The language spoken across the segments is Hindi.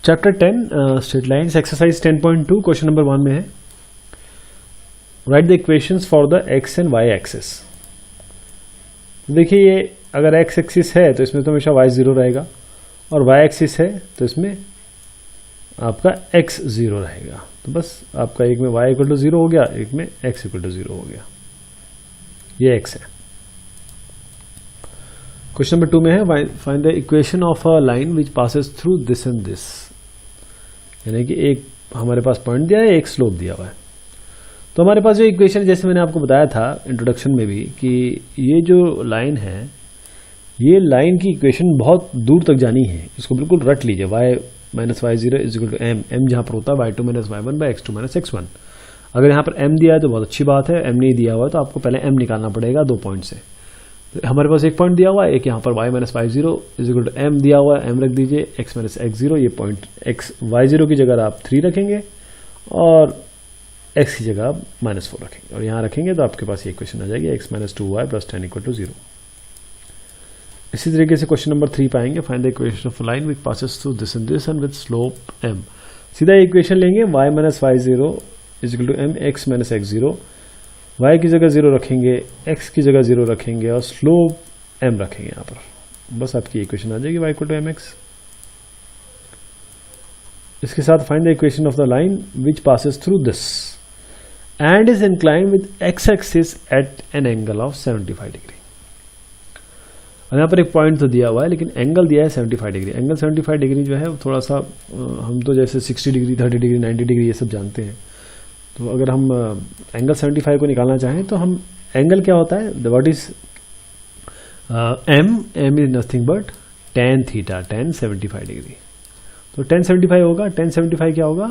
Chapter 10 straight lines exercise 10.2 question number 1 में है write the equations for the X and Y axis. देखिए ये अगर एक्स एक्सिस है तो इसमें तो हमेशा वाई जीरो रहेगा और वाई एक्सिस है तो इसमें आपका एक्स जीरो रहेगा। तो बस आपका एक में वाई इक्वल टू जीरो हो गया, एक में एक्स इक्वल टू जीरो हो गया। ये एक्स है। क्वेश्चन नंबर 2 में है find the equation of a line which passes through this and this. यानी कि एक हमारे पास पॉइंट दिया है, एक स्लोप दिया हुआ है। तो हमारे पास जो इक्वेशन, जैसे मैंने आपको बताया था इंट्रोडक्शन में भी, कि ये जो लाइन है, ये लाइन की इक्वेशन बहुत दूर तक जानी है। इसको बिल्कुल रट लीजिए। y minus Y zero is equal to M, M जहाँ पर होता है y2 minus Y one by x2 minus x1। अगर यहाँ पर m दिया है तो बहुत अच्छी बात है, m नहीं दिया हुआ है तो आपको पहले m निकालना पड़ेगा 2 पॉइंट से। तो हमारे पास एक पॉइंट दिया हुआ है, एक यहाँ पर y minus Y zero is equal to M दिया हुआ है, m रख दीजिए, x माइनस एक्स जीरो। ये पॉइंट x वाई जीरो की जगह आप 3 रखेंगे और x की जगह आप -4 रखेंगे और यहाँ रखेंगे तो आपके पास ये इक्वेशन आ जाएगी x minus 2y plus 10 equal to 0। इसी तरीके से क्वेश्चन नंबर 3 पाएंगे find the equation of line which passes through this and this and with slope m। सीधा इक्वेशन लेंगे, y minus Y zero is equal to M X minus X zero. y की जगह 0 रखेंगे, x की जगह 0 रखेंगे और स्लोप m रखेंगे यहाँ पर। बस आपकी इक्वेशन आ जाएगी y इक्वल टू mx। इसके साथ find the equation of the line which passes through this and is inclined with x axis at an angle of 75 degree. और यहाँ पर एक पॉइंट तो दिया हुआ है लेकिन एंगल दिया है 75 डिग्री। एंगल 75 डिग्री जो है वो थोड़ा सा, हम तो जैसे 60 डिग्री 30 डिग्री 90 डिग्री ये सब जानते हैं। तो अगर हम एंगल 75 को निकालना चाहें तो हम एंगल क्या होता है, what is M is nothing but tan theta, tan 75 degree. तो tan 75 होगा, tan 75 क्या होगा,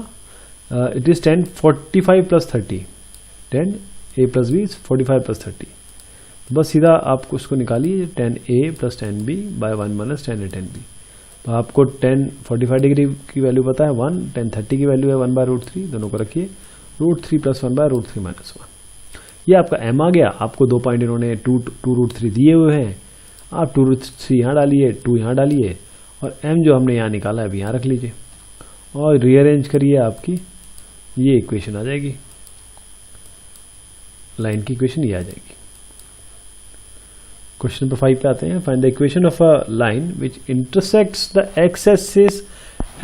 it is tan 45 plus 30, tan a plus B 45 plus 30। बस सीधा आप उसको निकालिए, tan a plus tan b by 1 minus tan a tan b। तो आपको tan 45 डिग्री की वैल्यू पता है 1, tan 30 की वैल्यू है 1 बाय रूट 3, दोनों को रखिए, root 3 plus 1 by root 3 minus 1। ये आपका m आ गया। आपको 2 पॉइंट इन्होंने 2 रूट 3 दिए हुए हैं, आप 2 रूट 3 यहाँ डालिए, 2 यहाँ डालिए और m जो हमने यहाँ निकाला है अभी यहाँ रख लीजिए और रीअरेंज करिए, आपकी ये इक्वेशन आ जाएगी। लाइन की इक्वेशन ये आ जाएगी। क्वेश्चन नंबर 5 पे आते हैं। Find the equation of a line which intersects the x axis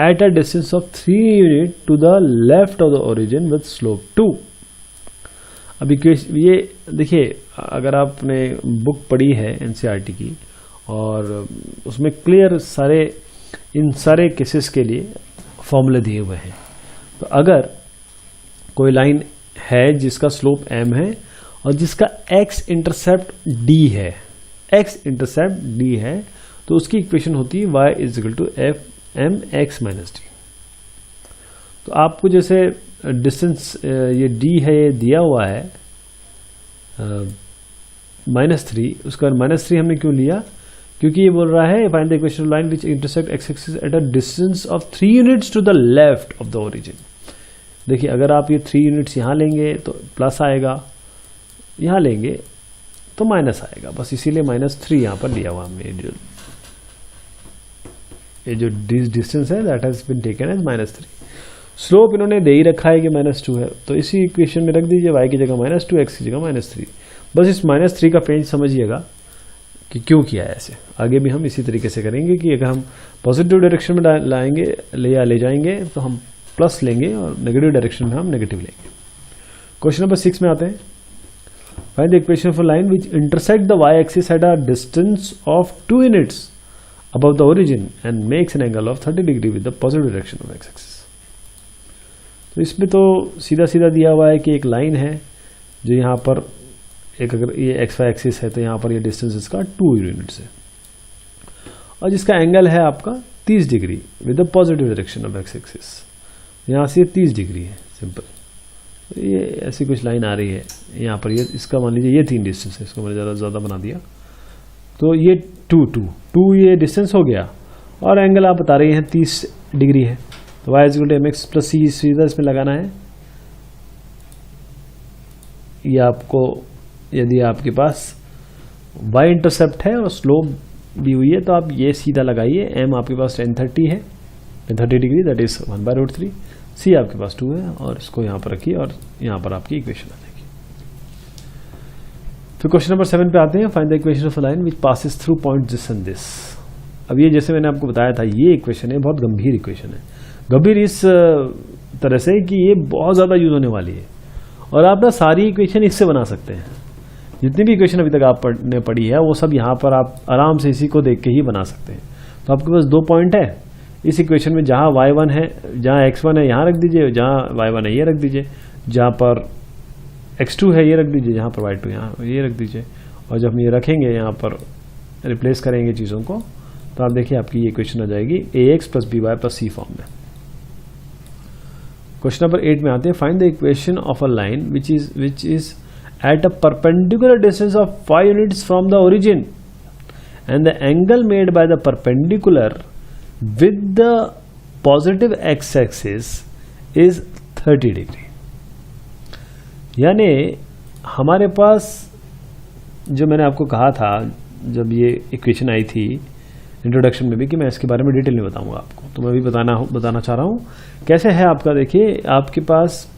at a distance of 3 unit to the left of the origin with slope 2। अब ये देखिए, अगर आपने बुक पढ़ी है NCERT की और उसमें क्लियर इन सारे केसेस के लिए फॉर्मूले दिए हुए हैं। तो अगर कोई लाइन है जिसका स्लोप m है और जिसका x इंटरसेप्ट d है, x इंटरसेप्ट d है, तो उसकी इक्वेशन होती है y is equal to F M X minus D. तो आपको जैसे डिस्टेंस ये d है, ये दिया हुआ है -3, उसका -3 हमने क्यों लिया, क्योंकि ये बोल रहा है find the equation of line which intersect X axis at a distance of 3 units to the left of the origin. देखिए अगर आप ये 3 यूनिट्स यहाँ लेंगे तो प्लस आएगा, यहाँ लेंगे तो माइनस आएगा, बस इसीलिए -3 यहाँ पर लिया हुआ हमने। ये जो डिस्टेंस है that has been taken as -3। Slope इन्होंने दे ही रखा है कि -2 है, तो इसी इक्वेशन में रख दीजिए y की जगह -2, x की जगह -3। बस इस -3 का पेंच समझिएगा कि क्यों किया है ऐसे। आगे भी हम इसी तरीके से करेंगे कि अगर हम पॉजिटिव डायरेक्शन में लाएंगे ले जाएंगे तो हम प्लस लेंगे और नेगेटिव डायरेक्शन में हम नेगेटिव लेंगे। क्वेश्चन नंबर 6 में आते हैं। Find the equation of a line which intersect the y axis at a distance of 2 units above the origin and makes an angle of 30 degree with the positive direction of x axis। तो इसमें तो सीधा सीधा दिया हुआ है कि एक लाइन है जो यहाँ पर एक, अगर ये x y एक्सिस है तो यहाँ पर ये डिस्टेंस इसका 2 यूनिट्स है और जिसका एंगल है आपका 30 degree with the positive direction of x axis. यहाँ से 30 डिग्री है, सिंपल। ये ऐसी कुछ लाइन आ रही है यहाँ पर, ये इसका मान लीजिए ये 3 डिस्टेंस है, इसको मैंने ज़्यादा बना दिया। तो ये 2 ये डिस्टेंस हो गया और एंगल आप बता रही हैं 30 डिग्री है, तो y is equal to M X plus C सीधा इसमें लगाना है। ये आपको, यदि आपके पास y इंटरसेप्ट है और स्लोप दी हुई है तो आप ये सीधा लगाइए। m आपके पास tan 30 है 30 डिग्री, दैट इज 1/√3। सी आपके पास 2 है और इसको यहाँ पर रखिए और यहाँ पर आपकी इक्वेशन आ जाएगी। फिर क्वेश्चन नंबर 7 पे आते हैं। Find the equation of a line which passes through point this and this. अब ये जैसे मैंने आपको बताया था, ये इक्वेशन है बहुत गंभीर इक्वेशन है। गंभीर इस तरह से कि ये बहुत ज़्यादा यूज होने वाली है और आप ना सारी इक्वेशन इससे बना सकते हैं। जितनी भी इक्वेशन अभी तक आपने पढ़ी है वो सब यहाँ पर आप आराम से इसी को देख के ही बना सकते हैं। तो आपके पास 2 पॉइंट है इस इक्वेशन में, जहाँ y1 है, जहाँ x1 है यहाँ रख दीजिए, जहाँ y1 है ये रख दीजिए, जहाँ पर x2 है ये रख दीजिए, जहाँ पर y2 यहाँ ये रख दीजिए। और जब हम ये रखेंगे यहाँ पर रिप्लेस करेंगे चीज़ों को, तो आप देखिए आपकी ये इक्वेशन आ जाएगी ax + by + c फॉर्म में। क्वेश्चन नंबर 8 में आते हैं। Find the equation of a line which is at a perpendicular distance of 5 units from the origin and the angle made by the perpendicular with the positive x axis is 30 degree. यानी हमारे पास जो मैंने आपको कहा था जब ये इक्वेशन आई थी इंट्रोडक्शन में भी कि मैं इसके बारे में डिटेल नहीं बताऊंगा आपको, तो मैं भी बताना चाह रहा हूँ कैसे है आपका। देखिए आपके पास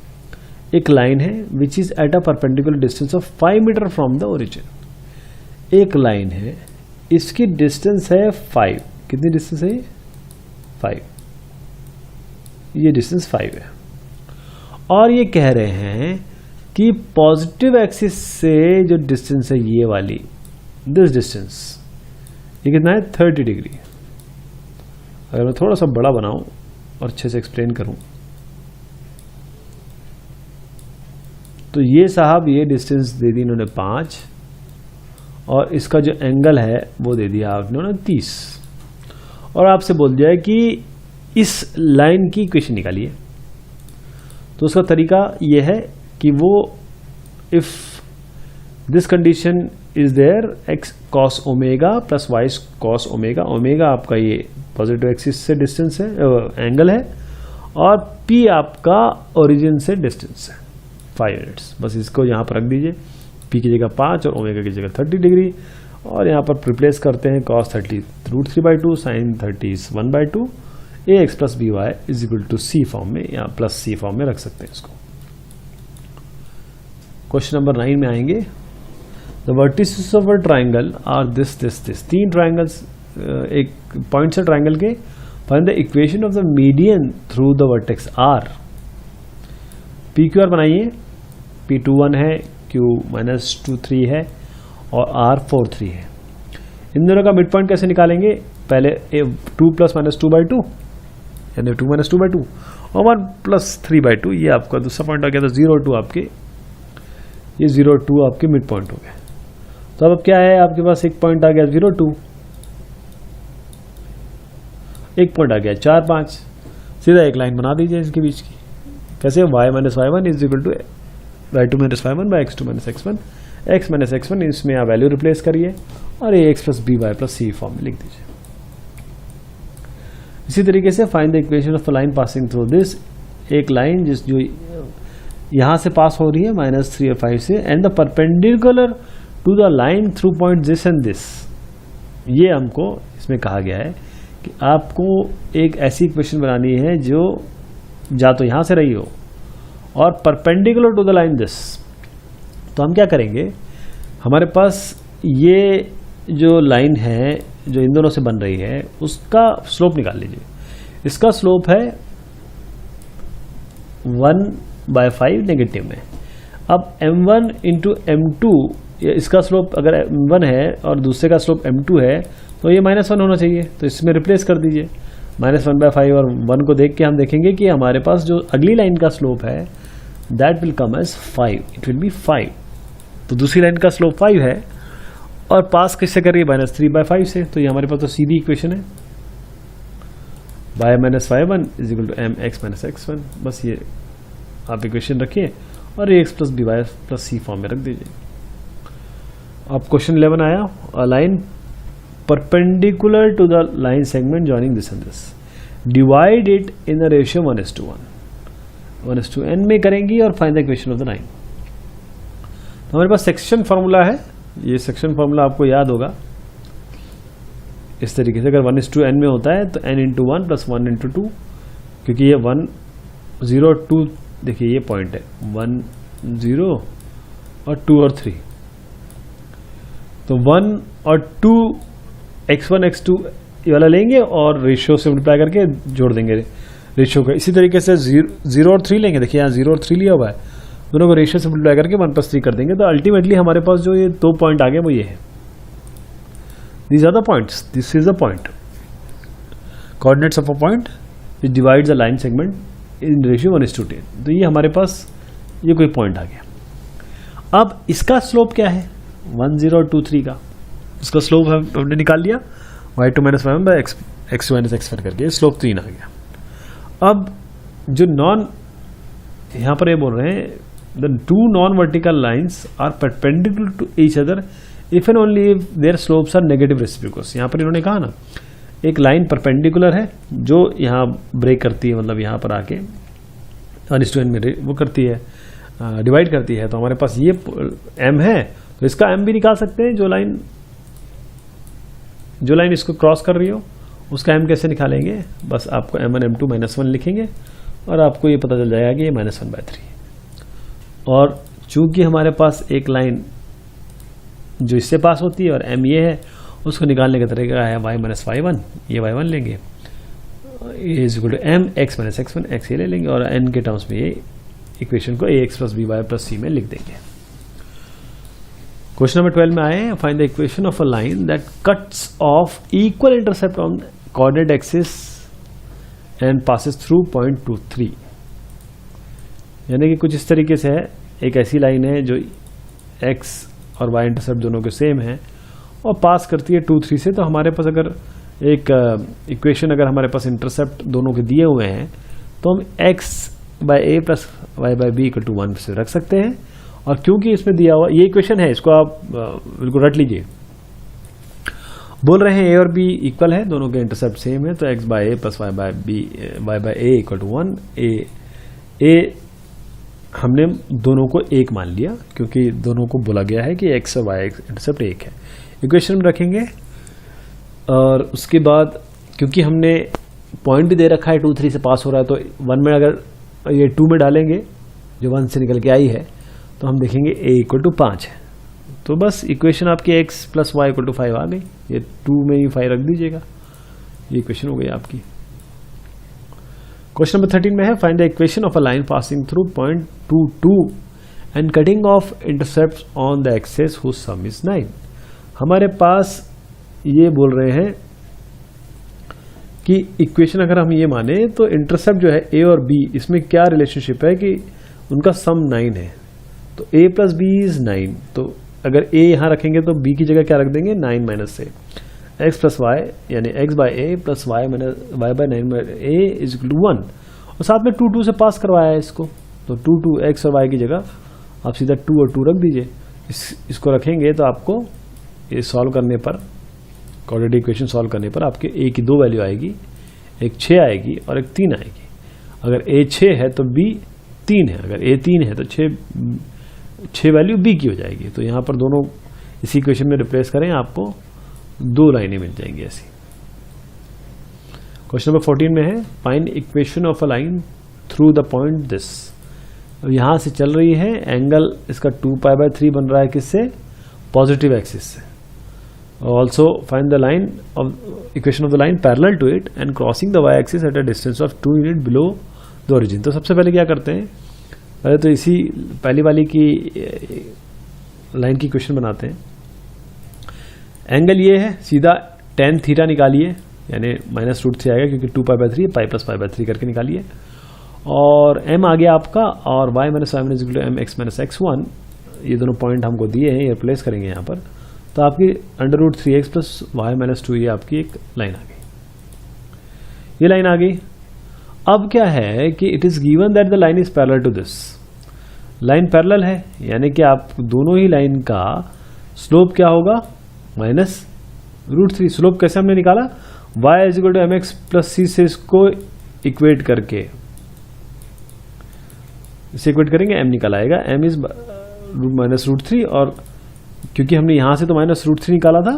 एक लाइन है which is at a perpendicular distance of 5 metre from the origin. एक लाइन है, इसकी डिस्टेंस है 5। कितनी डिस्टेंस है ये? 5। ये डिस्टेंस 5 है और ये कह रहे हैं कि पॉजिटिव एक्सिस से जो डिस्टेंस है ये वाली, दिस डिस्टेंस, ये कितना है? 30 डिग्री। अगर मैं थोड़ा सा बड़ा बनाऊं और अच्छे से एक्सप्लेन करूं तो ये साहब ये डिस्टेंस दे दी इन्होंने 5 और इसका जो एंगल है वो दे दिया आपने 30 और आपसे बोल दिया है कि इस लाइन की इक्वेशन निकालिए। तो उसका तरीका ये है कि वो if this condition is there x cos omega plus y cos omega, omega आपका ये पॉजिटिव एक्सिस से डिस्टेंस है, एंगल है, और p आपका ओरिजिन से डिस्टेंस है 5 यूनिट्स। बस इसको यहाँ पर रख दीजिए, p की जगह 5 और ओमेगा की जगह 30 डिग्री, और यहाँ पर रिप्लेस करते हैं cos 30 √3/2 sin 30 1/2 ax + by = c form में या प्लस c फॉर्म में रख सकते हैं इसको। क्वेश्चन नंबर 9 में आएंगे। The vertices of a triangle are this. 3 triangles, एक पॉइंट्स है ट्राइंगल के। Find the equation of the median through the vertex R. P Q R बनाइए। P21 है, Q-23 है और R43 है। इन दोनों का मिड पॉइंट कैसे निकालेंगे? पहले 2 + -2/2 यानी 2 - 2/2 और 1 + 3/2, ये आपका दूसरा पॉइंट आ गया। तो 0 2 आपके, ये 0 2 आपके मिड पॉइंट हो गए। तो अब क्या है आपके पास? एक पॉइंट आ गया 0 2, एक पॉइंट आ गया 4 5। सीधा एक लाइन बना दीजिए इसके बीच की। कैसे? y - y1 = y2 - y1 / x2 - x1, x - x1 इसमें आप वैल्यू रिप्लेस करिए और ax + by + c फॉर्म में लिख दीजिए। इसी तरीके से find the equation of a line passing through this. एक लाइन जो यहां से पास हो रही है -3 और 5 से, and the perpendicular to the line through point this and this. ये हमको इसमें कहा गया है कि आपको एक ऐसी इक्वेशन बनानी है जो जा तो यहां से रही हो और perpendicular to the line this. तो हम क्या करेंगे, हमारे पास ये जो लाइन है जो इन दोनों से बन रही है उसका स्लोप निकाल लीजिए। इसका स्लोप है 1/5 नेगेटिव में। अब m1 × m2, इसका स्लोप अगर m1 है और दूसरे का स्लोप m2 है तो ये -1 होना चाहिए। तो इसमें रिप्लेस कर दीजिए। -1/5 और 1 को देख के हम देखेंगे कि हमारे पास जो अगली लाइन का स्लोप है that will come as 5, it will be 5। तो दूसरी लाइन का स्लोप 5 है और पास किससे कर रही है? -3/5 से। तो ये हमारे पास तो सीधी इक्वेशन है, y - y1 = mx - x1। बस ये आप इक्वेशन रखिए और ax + by + c फॉर्म में रख दीजिए। अब क्वेश्चन 11 आया। A line perpendicular to the line segment joining this and this, divide it in the ratio 1:1, 1:n में करेंगी और find the equation of the line. तो हमारे पास सेक्शन फार्मूला है। ये सेक्शन फार्मूला आपको याद होगा। इस तरीके से अगर 1:n में होता है तो n into one plus 1 into 2, क्योंकि ये 1 0 2, देखिए ये पॉइंट है 1 0 और 2 और 3, तो 1 और 2 x1 x2 ये वाला लेंगे और रेशियो से मल्टीप्लाई करके जोड़ देंगे रेशियो का। इसी तरीके से 0 और 3 लेंगे, देखिए यहाँ 0 और 3 लिया हुआ है, दोनों को रेशियो से मल्टीप्लाई करके 1+3 कर देंगे। तो अल्टीमेटली हमारे पास जो ये 2 पॉइंट आ गए वो ये है, these are the points, this is the point, coordinates of a point which divides a line segment in ratio 1:10। तो ये हमारे पास ये कोई पॉइंट आ गया। अब इसका स्लोप क्या है 1 0 और 2 3 का, उसका स्लोप हमने निकाल लिया y2 - y1 bye x2 - x1 करके, स्लोप 3 आ गया। अब जो नॉन, यहाँ पर ये बोल रहे हैं the two non vertical lines are perpendicular to each other if and only if their slopes are negative reciprocals. यहाँ पर इन्होंने कहा ना एक लाइन परपेंडिकुलर है जो यहाँ ब्रेक करती है, मतलब यहाँ पर आके 1:n में वो करती है, डिवाइड करती है। तो हमारे पास ये m है, तो इसका m भी निकाल सकते हैं। जो लाइन इसको क्रॉस कर रही हो उसका m कैसे निकालेंगे, बस आपको m1 m2 -1 लिखेंगे और आपको ये पता चल जाएगा कि ये -1/3। और चूंकि हमारे पास एक लाइन जो इससे पास होती है और m ये है, उसको निकालने का तरीका है y - y1, ये y1 लेंगे, ये is equal to m x - x1, x ये ले लेंगे और n के टर्म्स में ये इक्वेशन को ax + by + c में लिख देंगे। क्वेश्चन नंबर 12 में आए, find the equation of a line that cuts of equal intercept on coordinate axis and passes through point 2 3। यानी कि कुछ इस तरीके से है, एक ऐसी लाइन है जो x और y इंटरसेप्ट दोनों के सेम है और पास करती है 2 3 से। तो हमारे पास अगर एक इक्वेशन अगर हमारे पास इंटरसेप्ट दोनों के दिए हुए हैं तो हम x/a + y/b = 1 से रख सकते हैं। और क्योंकि इसमें दिया हुआ ये इक्वेशन है, इसको आप बिल्कुल रट लीजिए। बोल रहे हैं a और b इक्वल है, दोनों के इंटरसेप्ट सेम है, तो x/a + y/a = 1। a हमने दोनों को 1 मान लिया क्योंकि दोनों को बोला गया है कि x और y इंटरसेप्ट 1 है, इक्वेशन में रखेंगे। और उसके बाद क्योंकि हमने पॉइंट भी दे रखा है 2 3 से पास हो रहा है, तो 1 में अगर ये 2 में डालेंगे जो 1 से निकल के आई है तो हम देखेंगे a = 5 है। तो बस इक्वेशन आपकी x + y = 5 आ गई, ये 2 में ही 5 रख दीजिएगा, ये इक्वेशन हो गई आपकी। क्वेश्चन नंबर 13 में है, find the equation of a line passing through point 2 2 and cutting off intercept on the axis whose sum is 9। हमारे पास ये बोल रहे हैं कि इक्वेशन अगर हम ये माने तो इंटरसेप्ट जो है a और b, इसमें क्या रिलेशनशिप है कि उनका सम 9 है, तो a + b = 9। तो अगर a यहाँ रखेंगे तो b की जगह क्या रख देंगे 9 - a, x + y यानी x/a + y/9 a = 1। और साथ में 2 2 से पास करवाया है इसको, तो 2 2 x और y की जगह आप सीधा 2 और 2 रख दीजिए। इसको रखेंगे तो आपको ये सॉल्व करने पर, कोऑर्डिनेट इक्वेशन सॉल्व करने पर आपके a की 2 वैल्यू आएगी, एक 6 आएगी और एक 3 आएगी। अगर a 6 है तो b 3 है, अगर a 3 है तो 6 वैल्यू b की हो जाएगी। तो यहाँ पर दोनों इसी इक्वेशन में रिप्लेस करें, आपको 2 लाइनें मिल जाएंगी ऐसी। क्वेश्चन नंबर 14 में है, find equation of a line through the point this. यहाँ से चल रही है, एंगल इसका 2π/3 बन रहा है किससे, पॉजिटिव एक्सिस से। Also find the line of equation of the line parallel to it and crossing the y axis at a distance of 2 unit below the origin. तो सबसे पहले क्या करते हैं, पहले तो इसी पहली वाली की लाइन की इक्वेशन बनाते हैं। एंगल ये है, सीधा tan थीटा निकालिए, यानी -√3 आएगा क्योंकि 2π/3 π + π/3 करके निकालिए। और m आ गया आपका, और y - y1 = mx - x1। ये दोनों पॉइंट हमको दिए हैं, ये रिप्लेस करेंगे यहाँ पर, तो आपकी √3x + y - 2 ये आपकी एक लाइन आ गई, ये लाइन आ गई। अब क्या है कि it is given that the line is parallel to this. Line parallel है यानी कि आप दोनों ही लाइन का स्लोप क्या होगा -√3। स्लोप कैसे हमने निकाला, y = mx + c से इसको इक्वेट करके, इसे इक्वेट करेंगे m निकल आएगा, m इज -√3। और क्योंकि हमने यहां से तो -√3 निकाला था,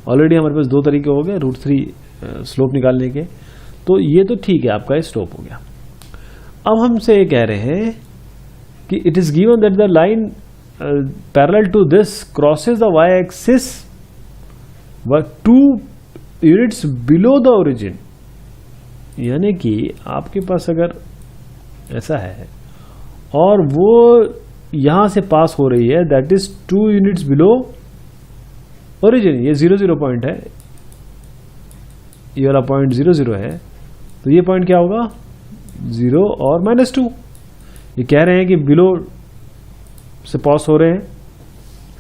ऑलरेडी हमारे पास 2 तरीके हो गए √3 स्लोप निकालने के, तो ये तो ठीक है, आपका ये स्लोप हो गया। अब हमसे ये कह रहे हैं कि it is given that the line parallel to this crosses the Y axis 2 units below the origin. यानी कि आपके पास अगर ऐसा है और वो यहां से पास हो रही है, that is 2 units below origin, ये 0 0 पॉइंट है, ये वाला पॉइंट 0 0 है, तो ये पॉइंट क्या होगा 0 और -2। ये कह रहे हैं कि बिलो से पास हो रहे हैं,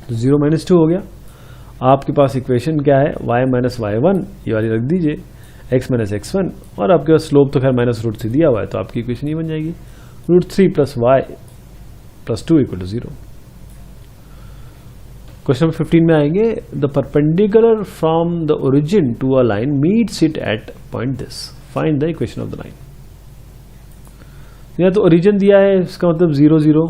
तो 0 -2 हो गया। आपके पास इक्वेशन क्या है, y - y1, ये वाली रख दीजिए, x - x1, और आपके पास स्लोप तो खैर -√3 दिया हुआ है, तो आपकी इक्वेशन ये बन जाएगी √3 + y + 2 = 0। क्वेश्चन नंबर 15 में आएंगे, the perpendicular from the origin to a line meets it at point this, find the equation of the line. यहाँ तो ओरिजिन दिया है, इसका मतलब 0 0,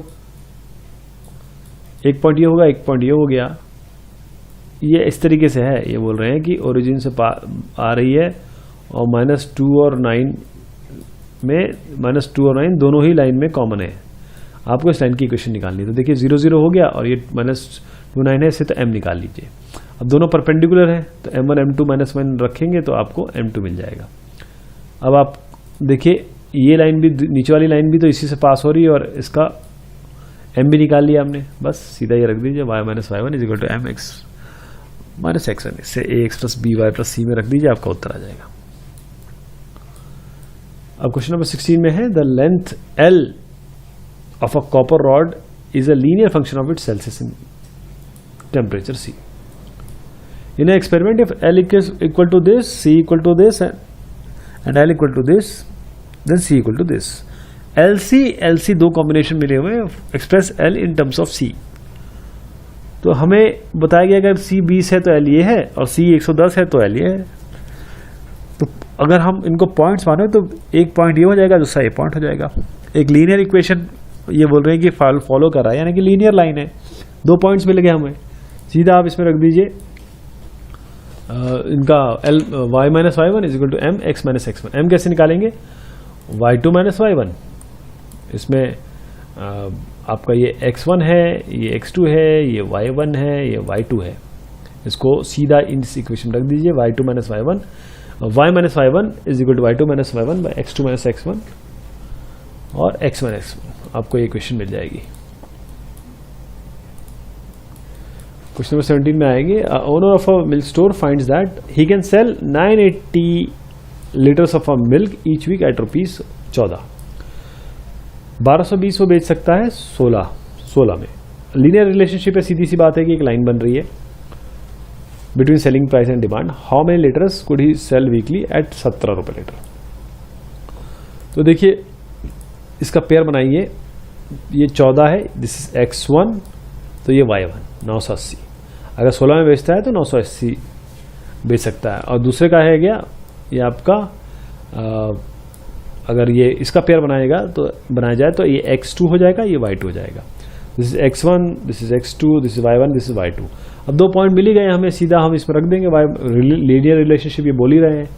एक पॉइंट ये होगा, एक पॉइंट ये हो गया। ये इस तरीके से है, ये बोल रहे हैं कि ओरिजिन से आ रही है और -2 और 9 में, -2 और 9 दोनों ही लाइन में कॉमन है। आपको इस लाइन की इक्वेशन निकालनी है, तो देखिए 0 0 हो गया और ये -2 9 है, इससे तो m निकाल लीजिए। अब दोनों परपेंडिकुलर है, तो m1 m2 -1 रखेंगे तो आपको m2 मिल जाएगा। अब आप देखिए ये लाइन भी, नीचे वाली लाइन भी तो इसी से पास हो रही है और इसका m भी निकाल लिया हमने, बस सीधा ये रख दीजिए, y - y1 = mx - x1, इससे ax + by + c में रख दीजिए, आपका उत्तर आ जाएगा। अब क्वेश्चन नंबर 16 में है, the length l of a copper rod is a linear function of its Celsius in temperature C. In an experiment, if L is equal to this, C equal to this, and L equal to this, then C equal to this. LC दो कॉम्बिनेशन मिले हुए हैं, express L in terms of C। तो हमें बताया गया अगर C 20 है तो L ये है, और C 110 है तो L ये है। तो अगर हम इनको पॉइंट्स माने तो एक पॉइंट ये हो जाएगा, दूसरा ये पॉइंट हो जाएगा। एक लीनियर इक्वेशन ये बोल रहे हैं कि फॉलो कर रहा है, यानी कि लीनियर लाइन है, 2 पॉइंट्स मिल गए हमें, सीधा आप इसमें रख दीजिए इनका y - y1 = mx - x1। m कैसे निकालेंगे, y2 - y1, इसमें आपका ये x1 है, ये x2 है, ये y1 है, ये y2 है, इसको सीधा इस इक्वेशन रख दीजिए, y2 - y1, y - y1 = y2 - y1 / x2 - x1 और x - x1, आपको ये इक्वेशन मिल जाएगी। क्वेश्चन नंबर 17 में आएंगे, owner of a milk store finds that he can sell 980 litres of a milk each week at ₹14। 1220 वो बेच सकता है 16 में। लीनियर रिलेशनशिप है, सीधी सी बात है कि एक लाइन बन रही है between selling price and demand. How many litres could he sell weekly at 17 रुपये लीटर। तो देखिए इसका पेयर बनाइए, ये 14 है, दिस इज x1, तो ये y1 980। अगर 16 में बेचता है तो 980 बेच सकता है। और दूसरे का है गया ये आपका, अगर ये इसका पेयर बनाया जाए तो ये x2 हो जाएगा, ये y2 हो जाएगा। This is x1, this is x2, this is y1, this is y2। अब 2 पॉइंट मिल ही गए हमें, सीधा हम इसमें रख देंगे, लीनियर रिलेशनशिप ये बोल ही रहे हैं,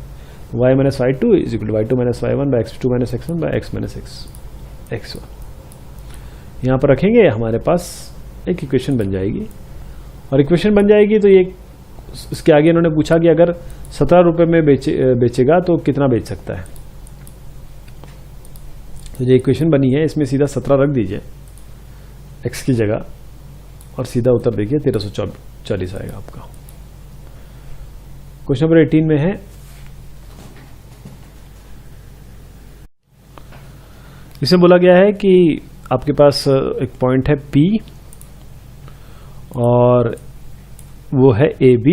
y - y2 = y2 - y1 / x2 - x1 / x - x1। यहाँ पर रखेंगे, हमारे पास एक इक्वेशन बन जाएगी। और इक्वेशन बन जाएगी तो ये इसके आगे इन्होंने पूछा कि अगर 17 रुपये में बेचेगा तो कितना बेच सकता है। तो ये इक्वेशन बनी है, इसमें सीधा 17 रख दीजिए x की जगह, और सीधा उत्तर देखिए 1340 आएगा आपका। क्वेश्चन नंबर 18 में है, इसमें बोला गया है कि आपके पास एक पॉइंट है P और वो है AB।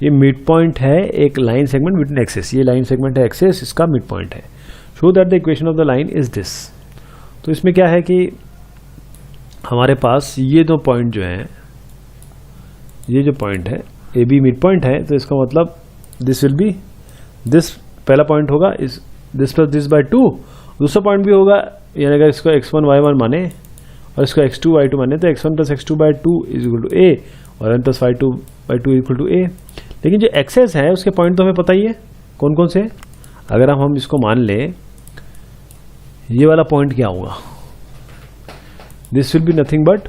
ये मिड पॉइंट है एक लाइन सेगमेंट बिटवीन एक्सेस, ये लाइन सेगमेंट है एक्सेस, इसका मिड पॉइंट है। Show that the equation of the line is this. तो इसमें क्या है कि हमारे पास ये 2 पॉइंट जो हैं, ये जो पॉइंट है AB मिड पॉइंट है, तो इसका मतलब दिस विल बी दिस, पहला पॉइंट होगा इस दिस प्लस दिस बाय 2। दूसरा पॉइंट भी होगा, यानी अगर इसको x1 y1 माने और इसको x2 y2 माने तो x1 + x2 / 2 = a, y1 plus y2 equal to a। लेकिन जो एक्सेस है उसके पॉइंट तो हमें पता ही है कौन कौन से। अगर हम इसको मान लें, ये वाला पॉइंट क्या होगा, this will be nothing but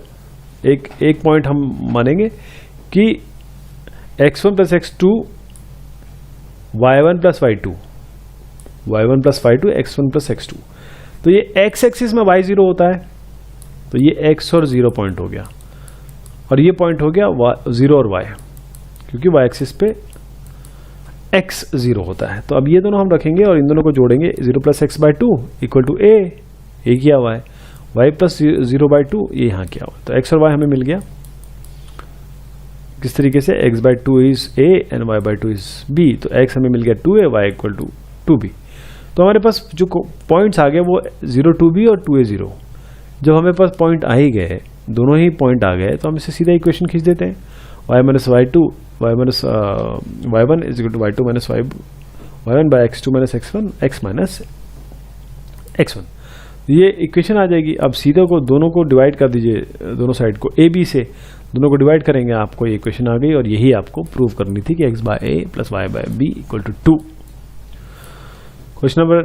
एक पॉइंट हम मानेंगे कि x1 plus x2 y1 plus y2 x1 plus x2। तो ये x एक्सिस में y0 होता है, तो ये x और 0 पॉइंट हो गया, और ये पॉइंट हो गया 0 और y, क्योंकि y एक्सिस पे x 0 होता है। तो अब ये दोनों हम रखेंगे और इन दोनों को जोड़ेंगे, 0 plus X by 2 equal to a किया हुआ है, y प्लस 0 बाई 2 ये यहाँ किया हुआ है। तो x और y हमें मिल गया किस तरीके से, x by 2 is a and y by 2 is b। तो x हमें मिल गया 2a, y equal to 2b। तो हमारे पास जो पॉइंट्स आ गए वो 0 2b और 2a 0। जब हमारे पास पॉइंट आ ही गए, दोनों ही पॉइंट आ गए, तो हम इसे सीधा इक्वेशन खींच देते हैं, y minus y2 y minus y1 is equal to y2 minus y1 by x2 minus x1 x minus x1। ये इक्वेशन आ जाएगी। अब सीधे को दोनों को डिवाइड कर दीजिए, दोनों साइड को a b से दोनों को डिवाइड करेंगे, आपको ये इक्वेशन आ गई। और यही आपको प्रूव करनी थी कि x by a plus y by b equal to 2। Question number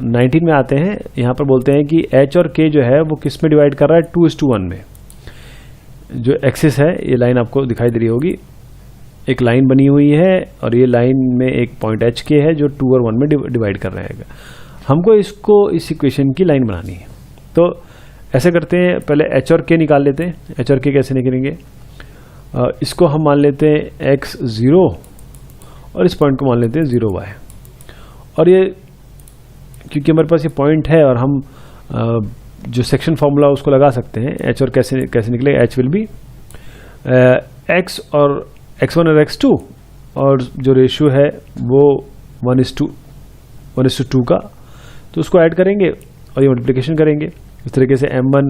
19 में आते हैं। यहाँ पर बोलते हैं कि h और k जो है वो किस में डिवाइड कर रहा है, 2:1 में। जो एक्सिस है, ये लाइन आपको दिखाई दे रही होगी, एक लाइन बनी हुई है और ये लाइन में एक पॉइंट h k है जो 2 और 1 में डिवाइड कर रहा है। हमको इसको इस इक्वेशन की लाइन बनानी है। तो ऐसे करते हैं, पहले h और k निकाल लेते हैं। h और k कैसे निकलेंगे, इसको हम मान लेते हैं x 0 और इस पॉइंट को मान लेते हैं 0y। और ये क्योंकि हमारे पास ये पॉइंट है और हम जो सेक्शन फॉर्मूला उसको लगा सकते हैं। h और कैसे निकलेगा, h विल बी x और x1 और x2, और जो रेशियो है वो 1:2 का, तो उसको ऐड करेंगे और ये मल्टीप्लिकेशन करेंगे। इस तरीके से m1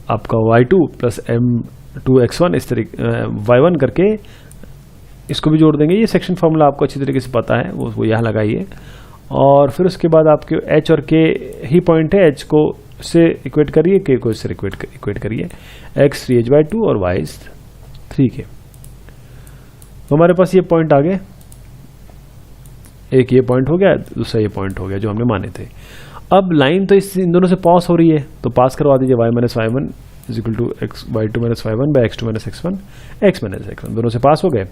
आपका y2 प्लस m2 x1 इस तरीके y1 करके इसको भी जोड़ देंगे। ये सेक्शन फॉर्मूला आपको अच्छी तरीके से पता है, वो यहाँ लगाइए। और फिर उसके बाद आपके h और k ही पॉइंट है, h को से इक्वेट करिए, k को इससे इक्वेट करिए, x 3h/2 और y 3k। तो हमारे पास ये पॉइंट आ गए, एक ये पॉइंट हो गया, दूसरा ये पॉइंट हो गया जो हमने माने थे। अब लाइन तो इन दोनों से पास हो रही है, तो पास करवा दीजिए, y minus y1 is equal to y2 minus y1 by x2 minus x1 x minus x1, दोनों से पास हो गए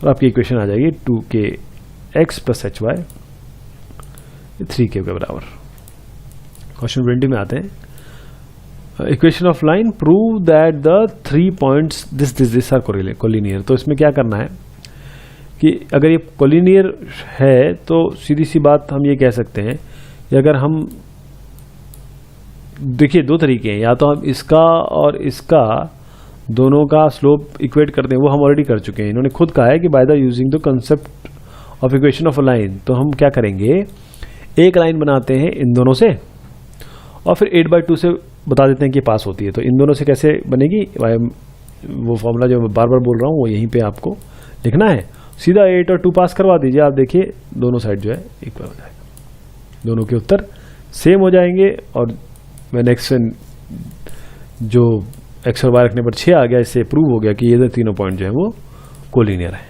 और आपकी इक्वेशन आ जाएगी 2kx प्लस hy 3k के बराबर। क्वेश्चन 20 में आते हैं। Equation of line, prove that the 3 points this are collinear. तो इसमें क्या करना है कि अगर ये कोलिनियर है तो सीधी सी बात हम ये कह सकते हैं कि अगर हम देखिए, दो तरीके हैं, या तो हम इसका और इसका दोनों का स्लोप इक्वेट करते हैं, वो हम ऑलरेडी कर चुके हैं। इन्होंने खुद कहा है कि by the using the concept of equation of a line. तो हम क्या करेंगे, एक लाइन बनाते हैं इन दोनों से और फिर 8/2 से बता देते हैं कि पास होती है। तो इन दोनों से कैसे बनेगी, वो फॉर्मूला जो मैं बार बार बोल रहा हूँ वो यहीं पे आपको लिखना है। सीधा 8 और 2 पास करवा दीजिए, आप देखिए दोनों साइड जो है इक्वल हो जाएगा, दोनों के उत्तर सेम हो जाएंगे। और मैं नेक्स्ट जो x और y रखने पर 6 आ गया, इससे प्रूव हो गया कि ये तीनों पॉइंट जो है वो कोलिनियर है।